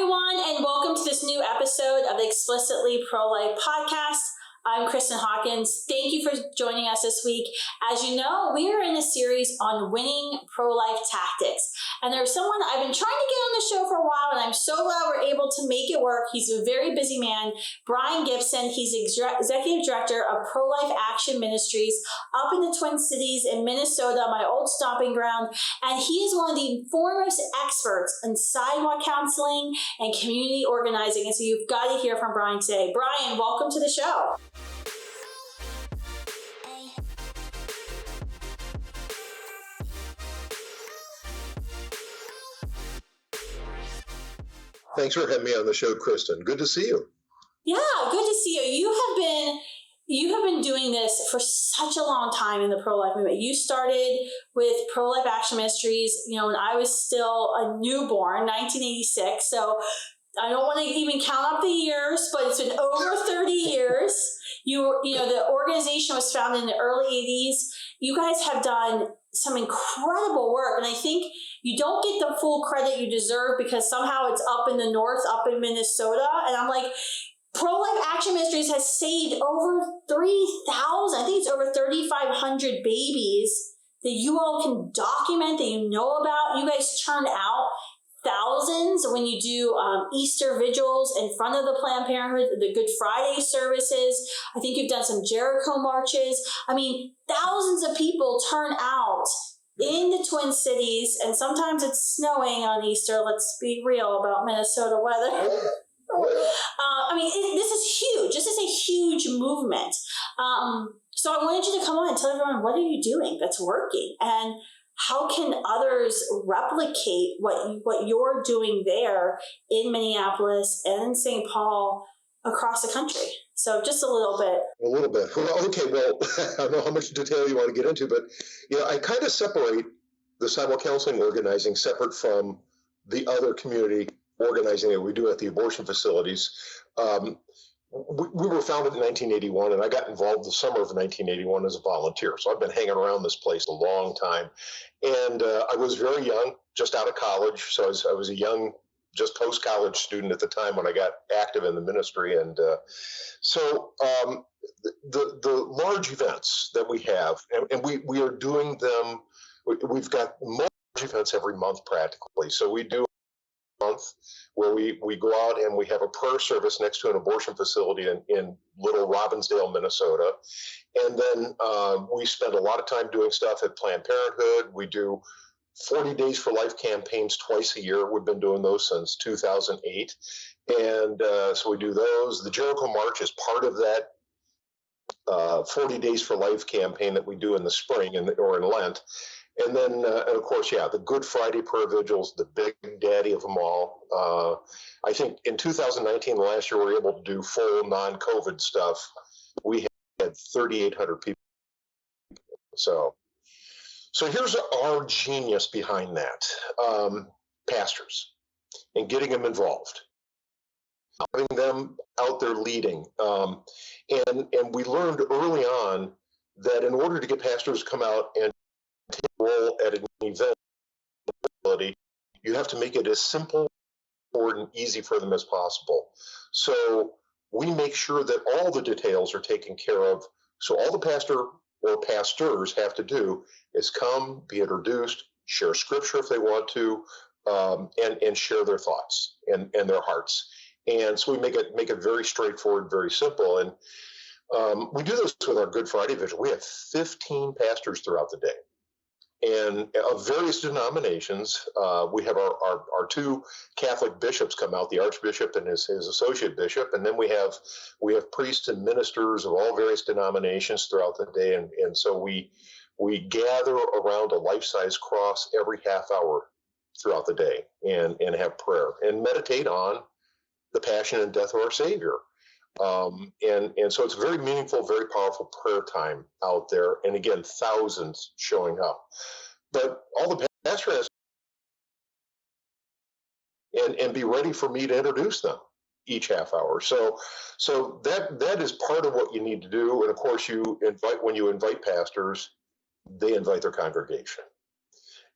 everyone, and welcome to this new episode of the Explicitly Pro-Life podcast. I'm Kristan Hawkins. Thank you for joining us this week. As you know, we are in a series on winning pro-life tactics. And there's someone I've been trying to get on the show for a while, and I'm so glad we're able to make it work. He's a very busy man, Brian Gibson. He's Executive Director of ProLife Ministries up in the Twin Cities in Minnesota, my old stomping ground. And he is one of the foremost experts in sidewalk counseling and community organizing. And so you've got to hear from Brian today. Brian, welcome to the show. Thanks for having me on the show, Kristan. Good to see you. Yeah, good to see you. You have been doing this for such a long time in the pro-life movement. You started with ProLife Action Ministries, when I was still a newborn, 1986. So I don't want to even count up the years, but it's been over 30 years. The organization was founded in the early 80s. You guys have done some incredible work, and I think you don't get the full credit you deserve because somehow it's up in the north, up in Minnesota, and I'm like, ProLife Action Ministries has saved over 3,000, I think it's over 3,500 babies that you all can document, that you know about. You guys turn out thousands when you do Easter vigils in front of the Planned Parenthood, the Good Friday services. I think you've done some Jericho marches. I mean, thousands of people turn out in the Twin Cities, and sometimes it's snowing on Easter. Let's be real about Minnesota weather. This is huge. This is a huge movement. So I wanted you to come on and tell everyone, what are you doing that's working? And how can others replicate what you're doing there in Minneapolis and in St. Paul across the country? So just a little bit. A little bit. Well, okay. Well, I don't know how much detail you want to get into, but I kind of separate the sidewalk counseling organizing separate from the other community organizing that we do at the abortion facilities. We were founded in 1981, and I got involved the summer of 1981 as a volunteer. So I've been hanging around this place a long time. And I was very young, just out of college. So I was a young, just post-college student at the time when I got active in the ministry. And so the large events that we have, and we are doing them, we've got large events every month practically. So we do month where we go out and we have a prayer service next to an abortion facility in Little Robbinsdale, Minnesota. And then we spend a lot of time doing stuff at Planned Parenthood. We do 40 Days for Life campaigns twice a year. We've been doing those since 2008. And so we do those. The Jericho March is part of that 40 Days for Life campaign that we do in the spring or in Lent. And then, and of course, the Good Friday prayer vigils, the big daddy of them all. I think in 2019, last year, we were able to do full non-COVID stuff. We had 3,800 people. So here's our genius behind that. Pastors and getting them involved, having them out there leading. And we learned early on that in order to get pastors to come out and take a role at an event, you have to make it as simple and easy for them as possible. So we make sure that all the details are taken care of. So all the pastor or pastors have to do is come, be introduced, share scripture if they want to, and share their thoughts and their hearts. And so we make it very straightforward, very simple. And we do this with our Good Friday vigil. We have 15 pastors throughout the day. And of various denominations, we have our two Catholic bishops come out, the Archbishop and his associate bishop, and then we have priests and ministers of all various denominations throughout the day, and so we gather around a life-size cross every half hour throughout the day and have prayer and meditate on the passion and death of our Savior. And so it's a very meaningful, very powerful prayer time out there. And again, thousands showing up. But all the pastor has and be ready for me to introduce them each half hour. So that is part of what you need to do. And of course, when you invite pastors, they invite their congregation.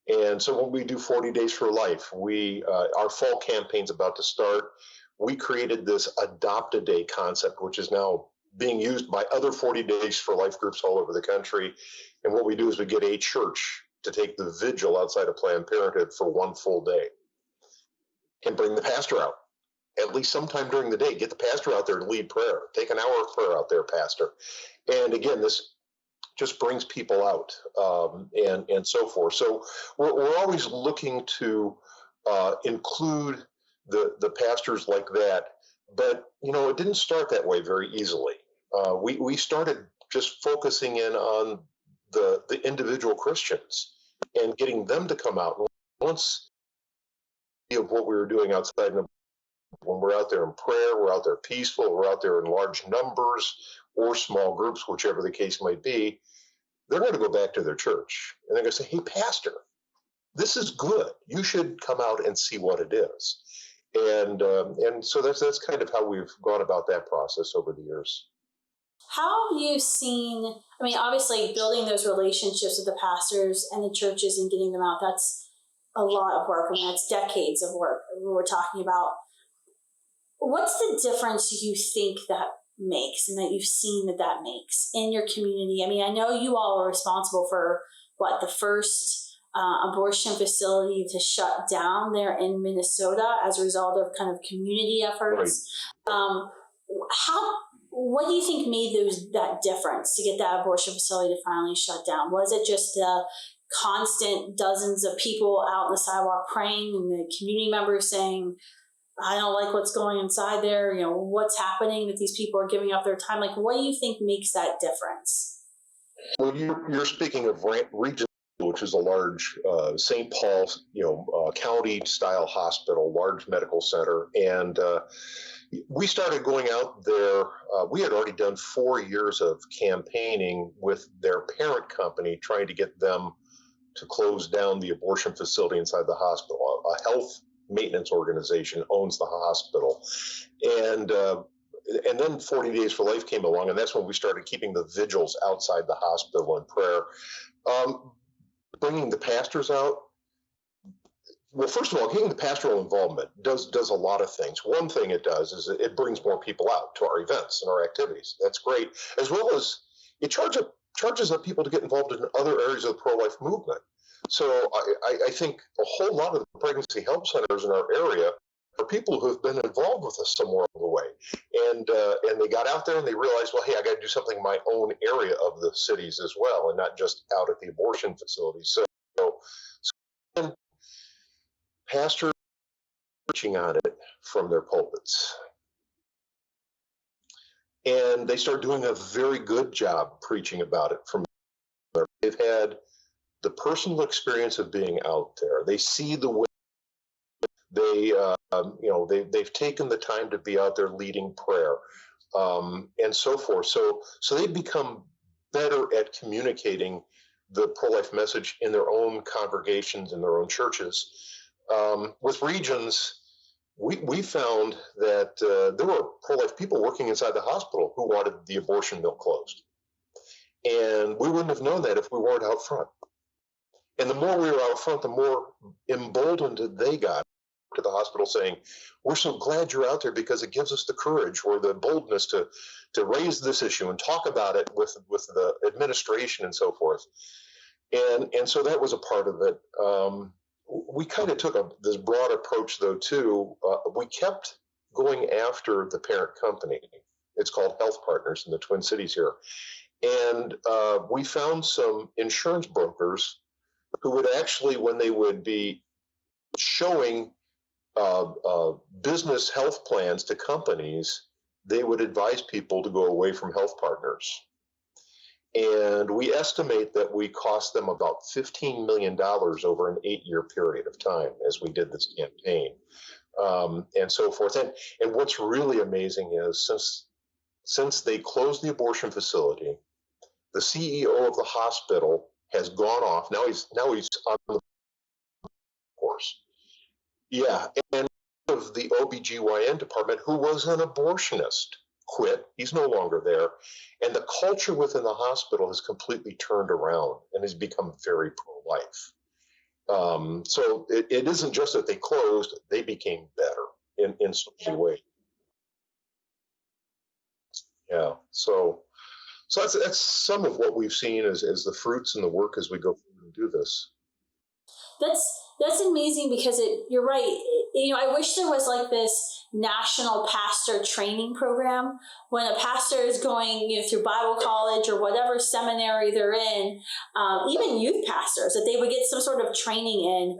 And so when we do 40 Days for Life, our fall campaign's about to start. We created this Adopt a Day concept, which is now being used by other 40 Days for Life groups all over the country. And what we do is we get a church to take the vigil outside of Planned Parenthood for one full day and bring the pastor out at least sometime during the day. Get the pastor out there and lead prayer. Take an hour of prayer out there, pastor. And again, this just brings people out, and so forth. So we're always looking to include the pastors like that. But, it didn't start that way very easily. We started just focusing in on the individual Christians and getting them to come out. Once of what we were doing outside, when we're out there in prayer, we're out there peaceful, we're out there in large numbers or small groups, whichever the case might be, they're going to go back to their church and they're going to say, "Hey, pastor, this is good. You should come out and see what it is." And so that's kind of how we've gone about that process over the years. How have you seen, obviously building those relationships with the pastors and the churches and getting them out, that's a lot of work. That's decades of work we're talking about. What's the difference you think that makes and that you've seen that makes in your community? I know you all were responsible for the first abortion facility to shut down there in Minnesota as a result of kind of community efforts. Right. What do you think made that difference to get that abortion facility to finally shut down? Was it just the constant dozens of people out in the sidewalk praying and the community members saying, "I don't like what's going inside there. What's happening, that these people are giving up their time"? What do you think makes that difference? Well, you're speaking of Regis, which is a large St. Paul, county-style hospital, large medical center. And we started going out there. We had already done 4 years of campaigning with their parent company, trying to get them to close down the abortion facility inside the hospital. A health maintenance organization owns the hospital. And then 40 Days for Life came along, and that's when we started keeping the vigils outside the hospital in prayer. Bringing the pastors out. Well, first of all, getting the pastoral involvement does a lot of things. One thing it does is it brings more people out to our events and our activities. That's great. As well as it charges up people to get involved in other areas of the pro-life movement. So I think a whole lot of the pregnancy help centers in our area are people who have been involved with us somewhere along the way. And they got out there and they realized, well, hey, I got to do something in my own area of the cities as well, and not just out at the abortion facilities. So pastors preaching on it from their pulpits. And they start doing a very good job preaching about it from there. They've had the personal experience of being out there. They see the way they've taken the time to be out there leading prayer, and so forth. So they've become better at communicating the pro-life message in their own congregations, in their own churches. With Regions, we found that there were pro-life people working inside the hospital who wanted the abortion mill closed. And we wouldn't have known that if we weren't out front. And the more we were out front, the more emboldened they got to the hospital saying, "We're so glad you're out there because it gives us the courage or the boldness to raise this issue and talk about it with the administration and so forth." And so that was a part of it. We kind of took this broad approach, though, too. We kept going after the parent company. It's called Health Partners in the Twin Cities here. And we found some insurance brokers who would actually, when they would be showing business health plans to companies, they would advise people to go away from Health Partners. And we estimate that we cost them about $15 million over an 8-year period of time as we did this campaign, and so forth. And what's really amazing is since they closed the abortion facility, the CEO of the hospital has gone off. Now he's on the course. Yeah, and of the OBGYN department, who was an abortionist, quit. He's no longer there. And the culture within the hospital has completely turned around and has become very pro-life. So it isn't just that they closed; they became better in so many ways. Yeah. So that's some of what we've seen as the fruits and the work as we go through and do this. That's amazing because you're right. I wish there was like this national pastor training program when a pastor is going through Bible college or whatever seminary they're in, even youth pastors, that they would get some sort of training in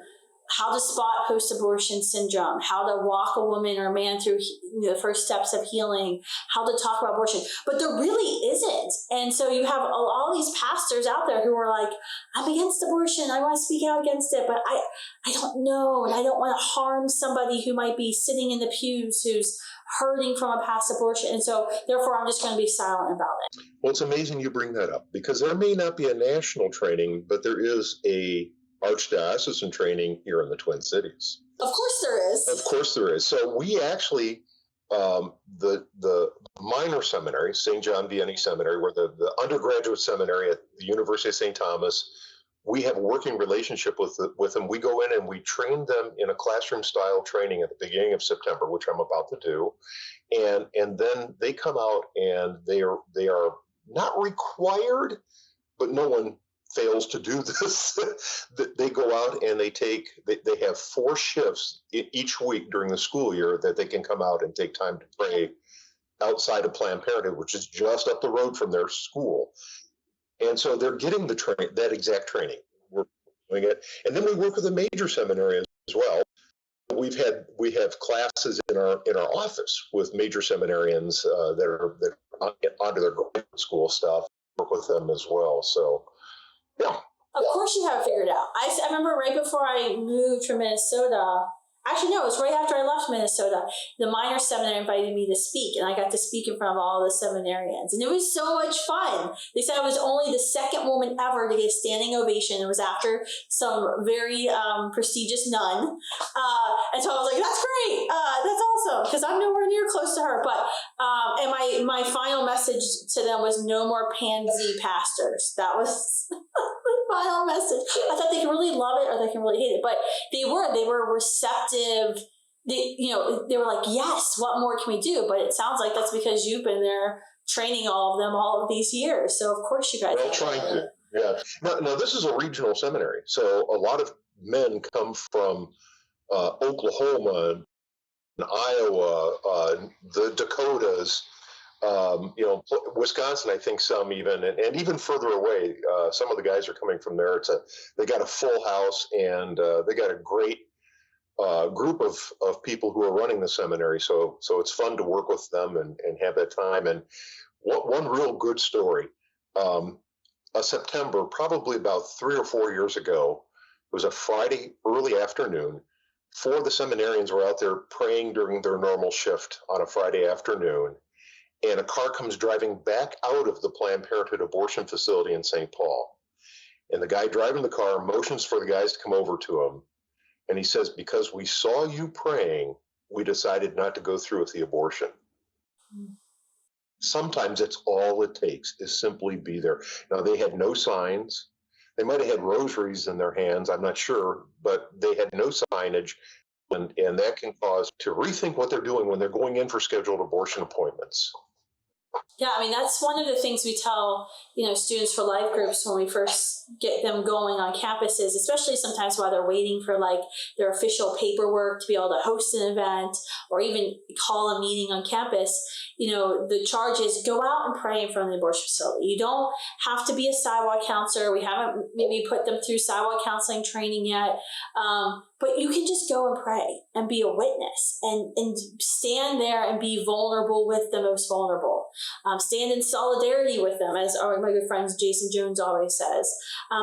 how to spot post-abortion syndrome, how to walk a woman or a man through the first steps of healing, how to talk about abortion. But there really isn't. And so you have all these pastors out there who are like, I'm against abortion. I want to speak out against it, but I don't know. And I don't want to harm somebody who might be sitting in the pews who's hurting from a past abortion. And so therefore, I'm just going to be silent about it. Well, it's amazing you bring that up because there may not be a national training, but there is a archdiocesan training here in the Twin Cities. Of course there is. Of course there is. So we actually, the minor seminary, St. John Vianney Seminary, where the undergraduate seminary at the University of St. Thomas, we have a working relationship with them. We go in and we train them in a classroom-style training at the beginning of September, which I'm about to do, and then they come out and they are not required, but no one fails to do this. They go out and they have 4 shifts each week during the school year that they can come out and take time to pray outside of Planned Parenthood, which is just up the road from their school. And so they're getting that exact training. We're doing it. And then we work with a major seminary as well. We have classes in our office with major seminarians that are onto their graduate school stuff. Work with them as well. So, yeah. Of course you have it figured out. I remember right before I moved from Minnesota, actually no, it was right after I left Minnesota, the minor seminary invited me to speak, and I got to speak in front of all the seminarians. And it was so much fun. They said I was only the second woman ever to get a standing ovation. It was after some very prestigious nun. And so I was like, that's great. That's awesome, because I'm nowhere near close to her. But and my final message to them was no more pansy pastors. That was the final message. I thought they could really love it or they can really hate it. But they were receptive. They were like, yes, what more can we do? But it sounds like that's because you've been there training all of them all of these years. So of course you guys are trying to. Yeah. Now this is a regional seminary. So a lot of men come from Oklahoma and Iowa, the Dakotas, Wisconsin, I think some even, and even further away, some of the guys are coming from there. They got a full house and they got a great group of people who are running the seminary. So it's fun to work with them and have that time. And one real good story, September, probably about 3 or 4 years ago, it was a Friday early afternoon. 4 of the seminarians were out there praying during their normal shift on a Friday afternoon. And a car comes driving back out of the Planned Parenthood abortion facility in St. Paul. And the guy driving the car motions for the guys to come over to him. And he says, because we saw you praying, we decided not to go through with the abortion. Sometimes that's all it takes is simply be there. Now, they had no signs. They might have had rosaries in their hands, I'm not sure, but they had no signage. And that can cause to rethink what they're doing when they're going in for scheduled abortion appointments. Yeah, I mean, that's one of the things we tell, students for life groups when we first get them going on campuses, especially sometimes while they're waiting for like their official paperwork to be able to host an event or even call a meeting on campus. The charge is go out and pray in front of the abortion facility. You don't have to be a sidewalk counselor. We haven't maybe put them through sidewalk counseling training yet. But you can just go and pray and be a witness and stand there and be vulnerable with the most vulnerable. Stand in solidarity with them, as my good friend Jason Jones always says.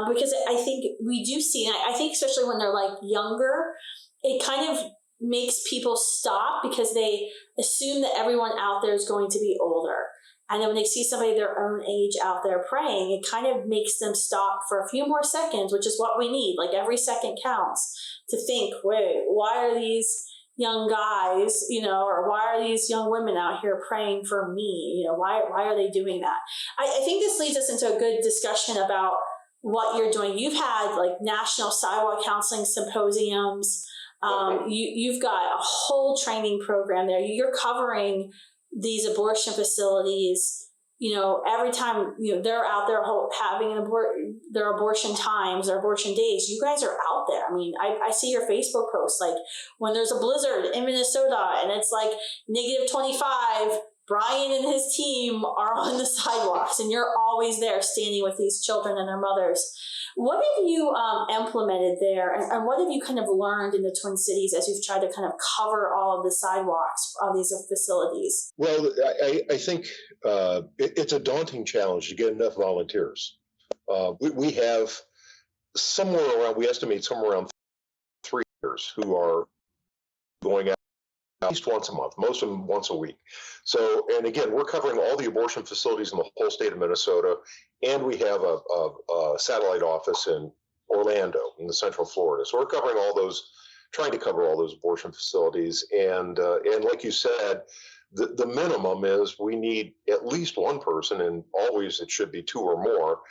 Because I think we do see, and I think especially when they're like younger, it kind of makes people stop because they assume that everyone out there is going to be older. And then when they see somebody their own age out there praying, it kind of makes them stop for a few more seconds, which is what we need. Like every second counts to think, wait, why are these young guys, or why are these young women out here praying for me? Why are they doing that? I think this leads us into a good discussion about what you're doing. You've had like national sidewalk counseling symposiums. You've got a whole training program there. You're covering these abortion facilities. Every time they're out there having their abortion times, their abortion days, you guys are out there. I mean, I see your Facebook posts, like when there's a blizzard in Minnesota and it's like -25, Brian and his team are on the sidewalks and you're always there standing with these children and their mothers. What have you implemented there, and what have you kind of learned in the Twin Cities as you've tried to kind of cover all of the sidewalks of these facilities? Well, I think it's a daunting challenge to get enough volunteers. We have we estimate somewhere around 3 years who are going out at least once a month, most of them once a week. So, and again, we're covering all the abortion facilities in the whole state of Minnesota, and we have a satellite office in Orlando in the Central Florida. So we're covering all those, trying to cover all those abortion facilities. And like you said, the minimum is we need at least one person, and always it should be 2 or more,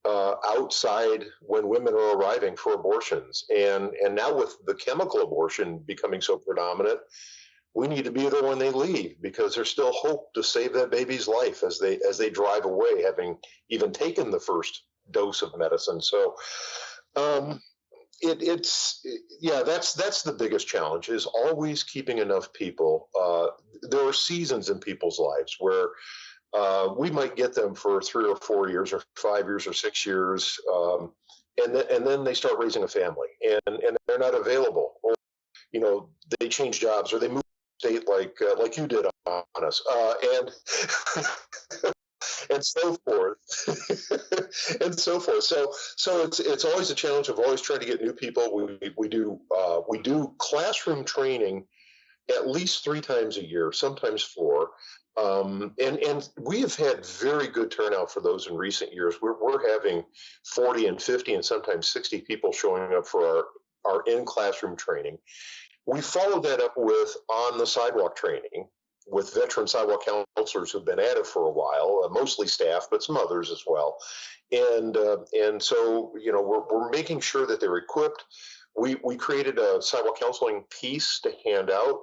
outside when women are arriving for abortions. And now with the chemical abortion becoming so predominant, we need to be there when they leave, because there's still hope to save that baby's life as they drive away, having even taken the first dose of medicine. So that's the biggest challenge, is always keeping enough people. There are seasons in people's lives where we might get them for 3 or 4 years or 5 years or 6 years, and then they start raising a family, and they're not available, or they change jobs, or they move state like you did on us, and so forth, and so forth. So it's always a challenge of always trying to get new people. We do classroom training at least 3 times a year, sometimes 4. And we have had very good turnout for those in recent years. We're having 40 and 50 and sometimes 60 people showing up for our in-classroom training. We follow that up with on the sidewalk training with veteran sidewalk counselors who've been at it for a while, mostly staff, but some others as well. And so we're making sure that they're equipped. We created a sidewalk counseling piece to hand out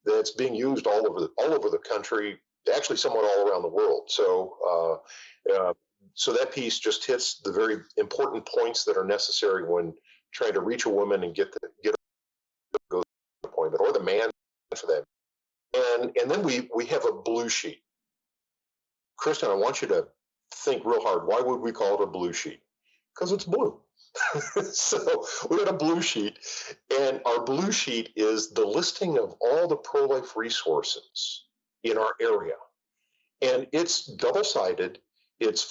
that's being used all over the country, actually somewhat all around the world. So that piece just hits the very important points that are necessary when trying to reach a woman and get go appointment, or the man for that. And then we have a blue sheet. Kristan, I want you to think real hard. Why would we call it a blue sheet? Because it's blue. So we got a blue sheet, and our blue sheet is the listing of all the pro-life resources in our area. And it's double-sided. It's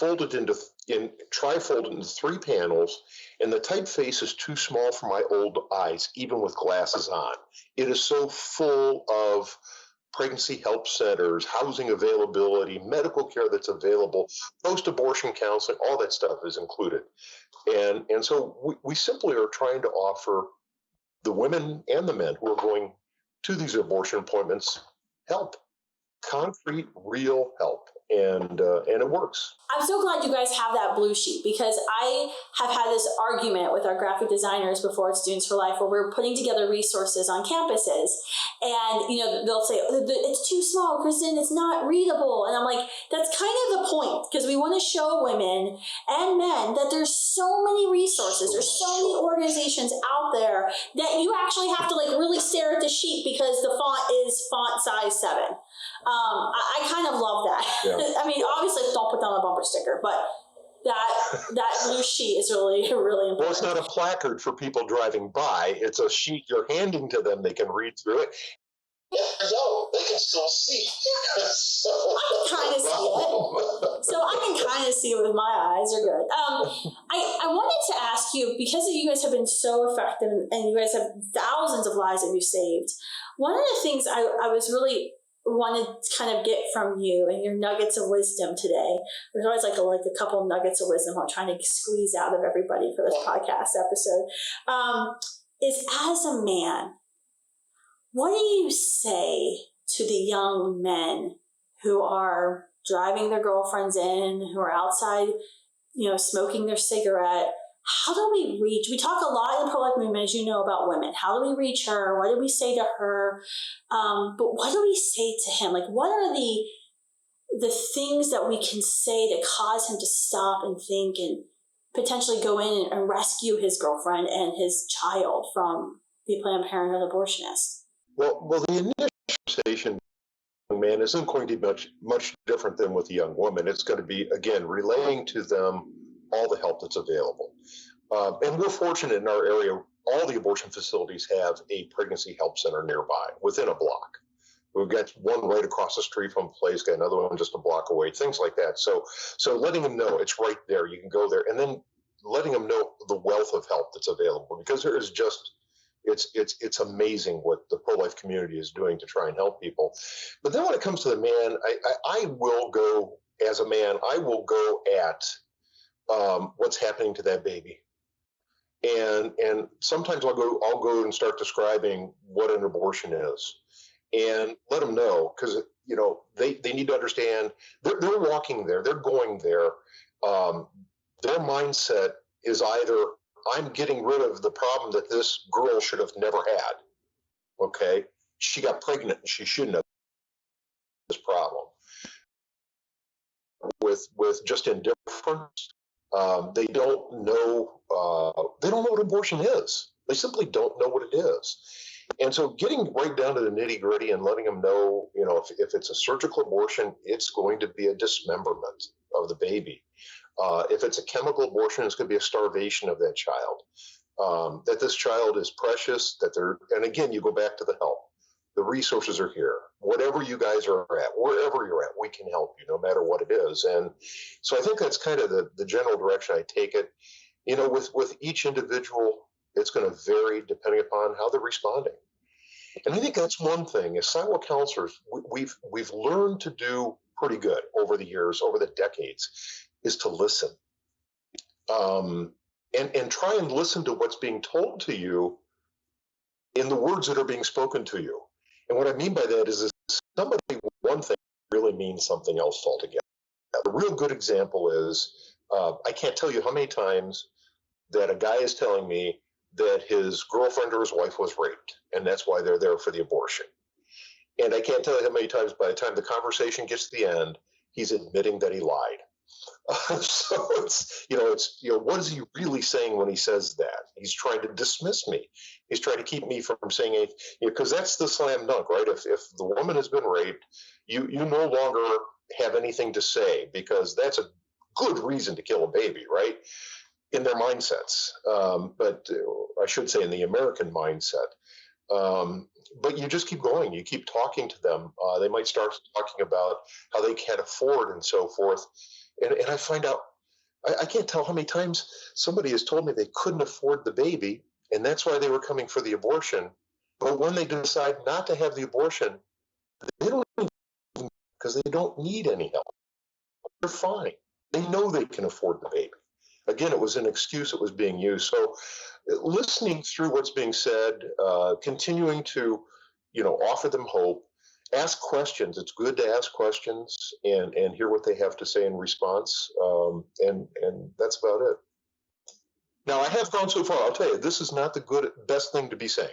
tri-folded into 3 panels, and the typeface is too small for my old eyes, even with glasses on. It is so full of pregnancy help centers, housing availability, medical care that's available, post-abortion counseling, all that stuff is included. And so we simply are trying to offer the women and the men who are going to these abortion appointments help, concrete, real help. And it works. I'm so glad you guys have that blue sheet, because I have had this argument with our graphic designers before at Students for Life, where we're putting together resources on campuses, and they'll say, it's too small, Kristan, it's not readable. And I'm like, that's kind of the point, because we want to show women and men that there's so many resources, there's so many organizations out there that you actually have to really stare at the sheet, because the font is font size 7. I kind of love that. Yeah. I mean, obviously, don't put down a bumper sticker, but that blue sheet is really, really important. Well, it's not a placard for people driving by. It's a sheet you're handing to them. They can read through it. No, they can still see. So I can kind of see it. So I can kind of see it with my eyes. Are good. I wanted to ask you, because you guys have been so effective, and you guys have thousands of lives that you've saved. One of the things I was really wanted to kind of get from you and your nuggets of wisdom today. There's always like a couple nuggets of wisdom I'm trying to squeeze out of everybody for this podcast episode. Is, as a man, what do you say to the young men who are driving their girlfriends in, who are outside, smoking their cigarette. How do we reach? We talk a lot in the pro-life movement, as you know, about women. How do we reach her? What do we say to her? But what do we say to him? Like, what are the things that we can say to cause him to stop and think and potentially go in and rescue his girlfriend and his child from the Planned Parenthood abortionist? Well, the initial conversation, man, isn't going to be much different than with a young woman. It's going to be, again, relaying to them all the help that's available. And we're fortunate in our area, all the abortion facilities have a pregnancy help center nearby, within a block. We've got one right across the street from a place, got another one just a block away, things like that. So letting them know it's right there, you can go there, and then letting them know the wealth of help that's available, because there is just, it's amazing what the pro-life community is doing to try and help people. But then when it comes to the man, I will go, as a man, I will go at what's happening to that baby. And sometimes I'll go and start describing what an abortion is, and let them know, because they need to understand they're walking there, they're going there. Their mindset is either, I'm getting rid of the problem that this girl should have never had. Okay, she got pregnant and she shouldn't have this problem. With just indifference, they don't know what abortion is. They simply don't know what it is. And so getting right down to the nitty gritty and letting them know, if it's a surgical abortion, it's going to be a dismemberment of the baby. If it's a chemical abortion, it's going to be a starvation of that child. That this child is precious, and again, you go back to the help. The resources are here. Whatever you guys are at, wherever you're at, we can help you, no matter what it is. And so I think that's kind of the general direction I take it. With each individual, it's going to vary depending upon how they're responding. And I think that's one thing. As Sidewalk counselors, we've learned to do pretty good over the years, over the decades, is to listen. And try and listen to what's being told to you in the words that are being spoken to you. And what I mean by that is somebody one thing really means something else altogether. A real good example is, I can't tell you how many times that a guy is telling me that his girlfriend or his wife was raped, and that's why they're there for the abortion. And I can't tell you how many times by the time the conversation gets to the end, he's admitting that he lied. So what is he really saying when he says that? He's trying to dismiss me. He's trying to keep me from saying anything, because that's the slam dunk, right? If the woman has been raped, you no longer have anything to say, because that's a good reason to kill a baby, right? In their mindsets, but I should say in the American mindset. But you just keep going. You keep talking to them. They might start talking about how they can't afford and so forth. And I find out, I can't tell how many times somebody has told me they couldn't afford the baby, and that's why they were coming for the abortion. But when they decide not to have the abortion, they don't, because they don't need any help. They're fine. They know they can afford the baby. Again, it was an excuse that was being used. So listening through what's being said, continuing to, offer them hope, ask questions. It's good to ask questions and hear what they have to say in response. And that's about it. Now, I have gone so far, I'll tell you, this is not the best thing to be saying.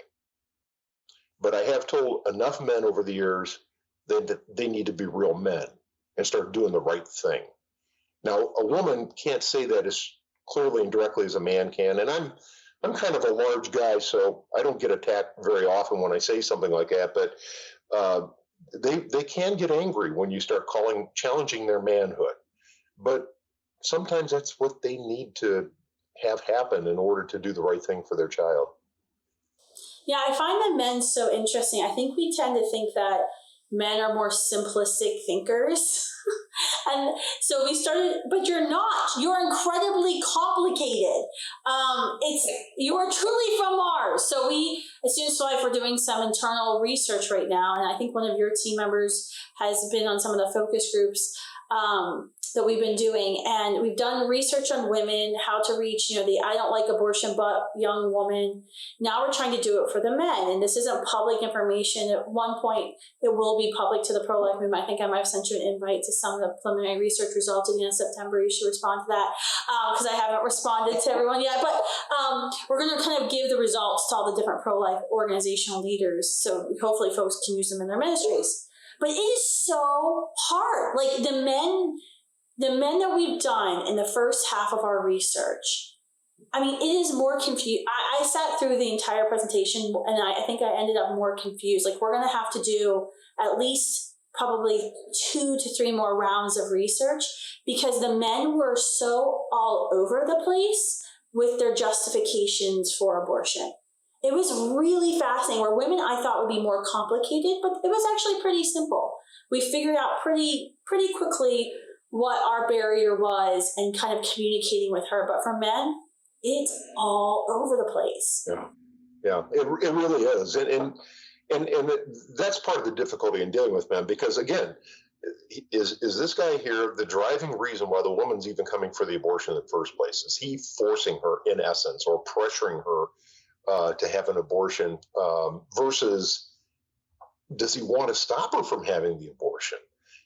But I have told enough men over the years that they need to be real men and start doing the right thing. Now, a woman can't say that as clearly and directly as a man can. And I'm kind of a large guy, so I don't get attacked very often when I say something like that. But they can get angry when you start challenging their manhood. But sometimes that's what they need to have happen in order to do the right thing for their child. Yeah, I find the men so interesting. I think we tend to think that men are more simplistic thinkers. And so we started, but you're not. You're incredibly complicated. You are truly from Mars. So we, at Students for Life, we're doing some internal research right now. And I think one of your team members has been on some of the focus groups that we've been doing. And we've done research on women, how to reach, the I don't like abortion but young woman. Now we're trying to do it for the men. And this isn't public information. At one point, it will be public to the pro-life movement. I think I might have sent you an invite to some of the preliminary research results at the end of September. You should respond to that because I haven't responded to everyone yet. But we're going to kind of give the results to all the different pro-life organizational leaders. So hopefully folks can use them in their ministries. But it is so hard. Like the men that we've done in the first half of our research, I mean, it is more confused. I sat through the entire presentation and I think I ended up more confused. Like we're going to have to do at least probably 2 to 3 more rounds of research because the men were so all over the place with their justifications for abortion. It was really fascinating, where women I thought would be more complicated, but it was actually pretty simple. We figured out pretty quickly what our barrier was and kind of communicating with her. But for men, it's all over the place. Yeah, it really is. And that's part of the difficulty in dealing with men, because again, is this guy here the driving reason why the woman's even coming for the abortion in the first place? Is he forcing her, in essence, or pressuring her to have an abortion, versus does he want to stop her from having the abortion,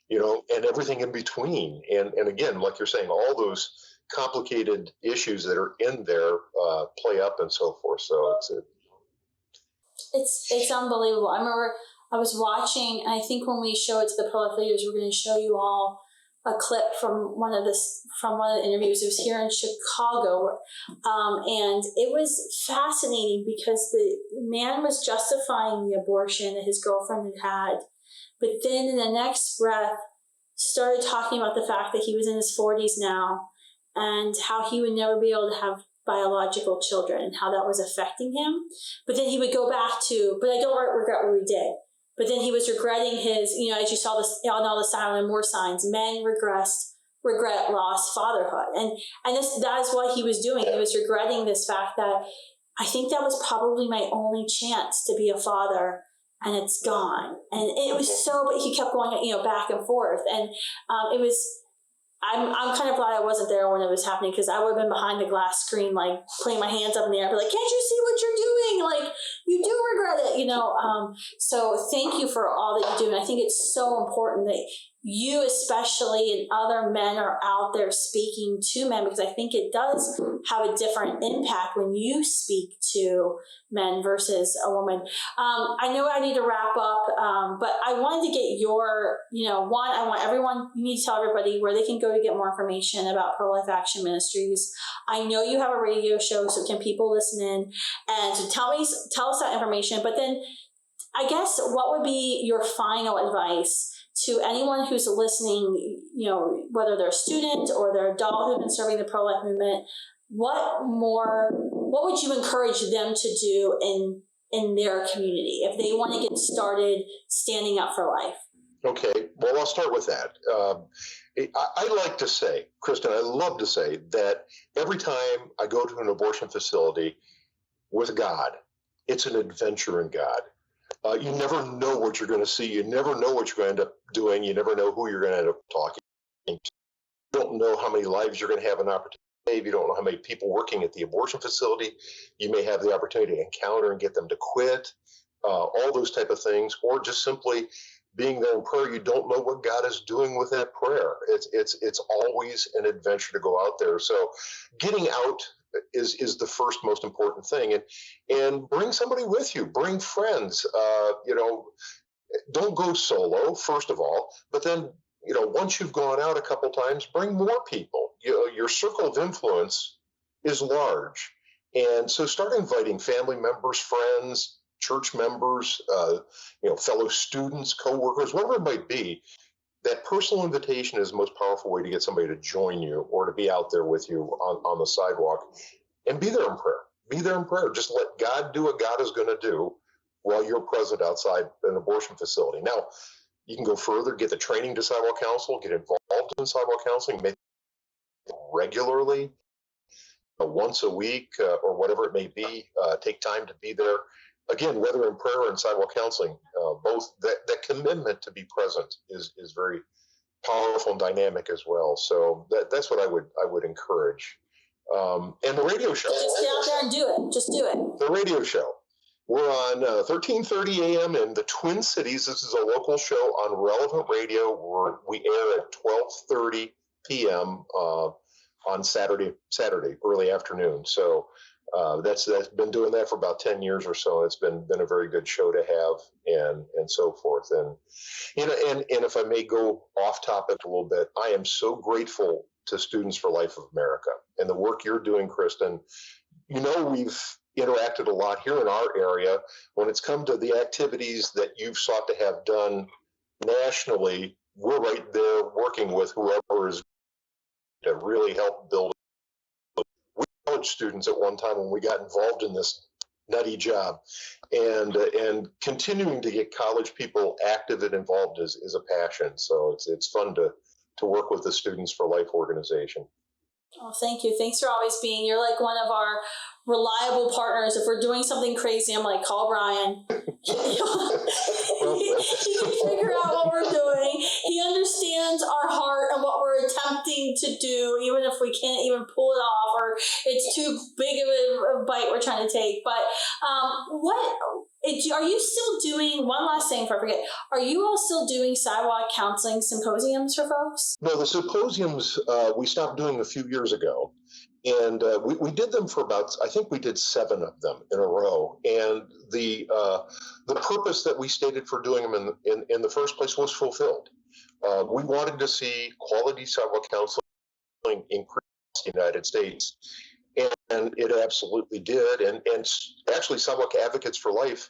and everything in between? And again, like you're saying, all those complicated issues that are in there play up and so forth. So it's unbelievable. I remember I was watching, and I think when we show it to the pro-life leaders, we're going to show you all a clip from one of the interviews. It was here in Chicago, and it was fascinating because the man was justifying the abortion that his girlfriend had, but then in the next breath started talking about the fact that he was in his 40s now and how he would never be able to have biological children and how that was affecting him. But then he would go back to, but I don't regret what we did. But then he was regretting his, as you saw this on all the silent and more signs, men regret lost fatherhood. And that is what he was doing. He was regretting this fact that I think that was probably my only chance to be a father, and it's gone. And it was but he kept going, back and forth. And it was, I'm kind of glad I wasn't there when it was happening, because I would have been behind the glass screen, like putting my hands up in the air, be like, can't you see what you're doing? Like, you do regret it, So thank you for all that you do. And I think it's so important that you especially and other men are out there speaking to men, because I think it does have a different impact when you speak to men versus a woman. I know I need to wrap up, but I wanted to get your, I want everyone, you need to tell everybody where they can go to get more information about Pro-Life Action Ministries. I know you have a radio show, so can people listen in? And so tell us that information. But then I guess what would be your final advice to anyone who's listening, whether they're a student or they're adult who've been serving the pro-life movement? What would you encourage them to do in their community if they want to get started standing up for life? Okay, well, I'll start with that. I like to say, Kristan, I love to say that every time I go to an abortion facility with God, it's an adventure in God. You never know what you're going to see. You never know what you're going to end up doing. You never know who you're going to end up talking to. You don't know how many lives you're going to have an opportunity. You don't know how many people working at the abortion facility you may have the opportunity to encounter and get them to quit, all those type of things, or just simply being there in prayer. You don't know what God is doing with that prayer. It's always an adventure to go out there. So getting out is the first most important thing, and bring somebody with you, bring friends. Don't go solo, first of all, but then once you've gone out a couple times, bring more people. Your circle of influence is large, and so start inviting family members, friends, church members, fellow students, coworkers, whatever it might be. That personal invitation is the most powerful way to get somebody to join you or to be out there with you on the sidewalk, and be there in prayer. Be there in prayer. Just let God do what God is going to do while you're present outside an abortion facility. Now, you can go further, get the training to Sidewalk Counsel, get involved in Sidewalk Counseling, make it regularly, once a week or whatever it may be. Take time to be there. Again, whether in prayer or in Sidewalk Counseling, both that commitment to be present is very powerful and dynamic as well. So that's what I would encourage. And the radio show. Just get out there and do it. Just do it. The radio show. We're on 13:30 a.m. in the Twin Cities. This is a local show on Relevant Radio. We air at 12:30 p.m. On Saturday early afternoon. So that's been doing that for about 10 years or so. It's been a very good show to have, and so forth. And and if I may go off topic a little bit, I am so grateful to Students for Life of America and the work you're doing, Kristan. We've interacted a lot here in our area when it's come to the activities that you've sought to have done nationally. We're right there working with whoever is to really help build. We college students at one time when we got involved in this nutty job, and continuing to get college people active and involved is a passion. So it's fun to work with the Students for Life organization. Oh, thank you. Thanks for always you're like one of our reliable partners. If we're doing something crazy, I'm like, call Brian. He can figure out what we're doing. He understands our heart and what we're attempting to do, even if we can't even pull it off or it's too big of a bite we're trying to take. But are you still doing, one last thing before I forget, are you all still doing sidewalk counseling symposiums for folks? No, the symposiums we stopped doing a few years ago. And we did them for I think we did 7 of them in a row. And the purpose that we stated for doing them in the first place was fulfilled. We wanted to see quality sidewalk counseling increase in the United States. And it absolutely did. And actually, Sidewalk Advocates for Life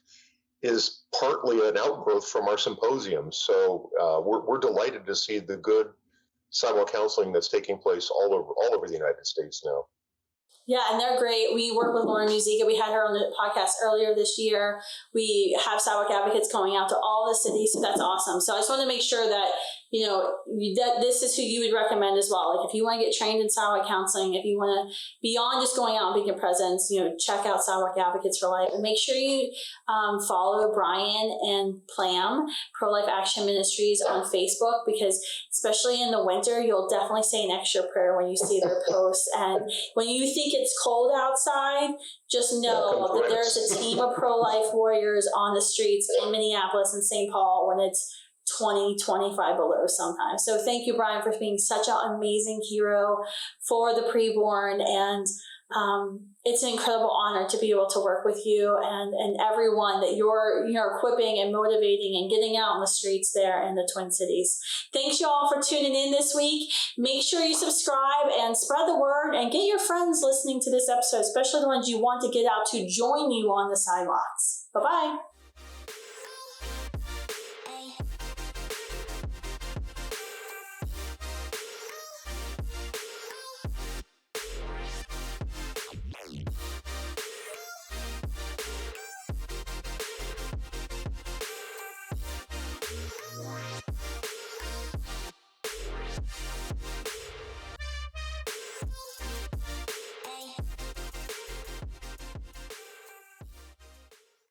is partly an outgrowth from our symposium. So we're delighted to see the good sidewalk counseling that's taking place all over the United States now. Yeah, and they're great. We work with Lauren Musica. We had her on the podcast earlier this year. We have sidewalk advocates going out to all the cities, so that's awesome. So I just want to make sure that that this is who you would recommend as well. Like if you want to get trained in sidewalk counseling, if you want to, beyond just going out and being a presence, check out Sidewalk Advocates for Life, and make sure you follow Brian and Plam, ProLife Action Ministries, on Facebook, because especially in the winter, you'll definitely say an extra prayer when you see their posts. And when you think it's cold outside, just know that there's a team of pro-life warriors on the streets in Minneapolis and St. Paul when it's 20, 25 below sometimes. So thank you, Brian, for being such an amazing hero for the preborn. And it's an incredible honor to be able to work with you and everyone that you're equipping and motivating and getting out in the streets there in the Twin Cities. Thanks, you all, for tuning in this week. Make sure you subscribe and spread the word and get your friends listening to this episode, especially the ones you want to get out to join you on the sidewalks. Bye-bye.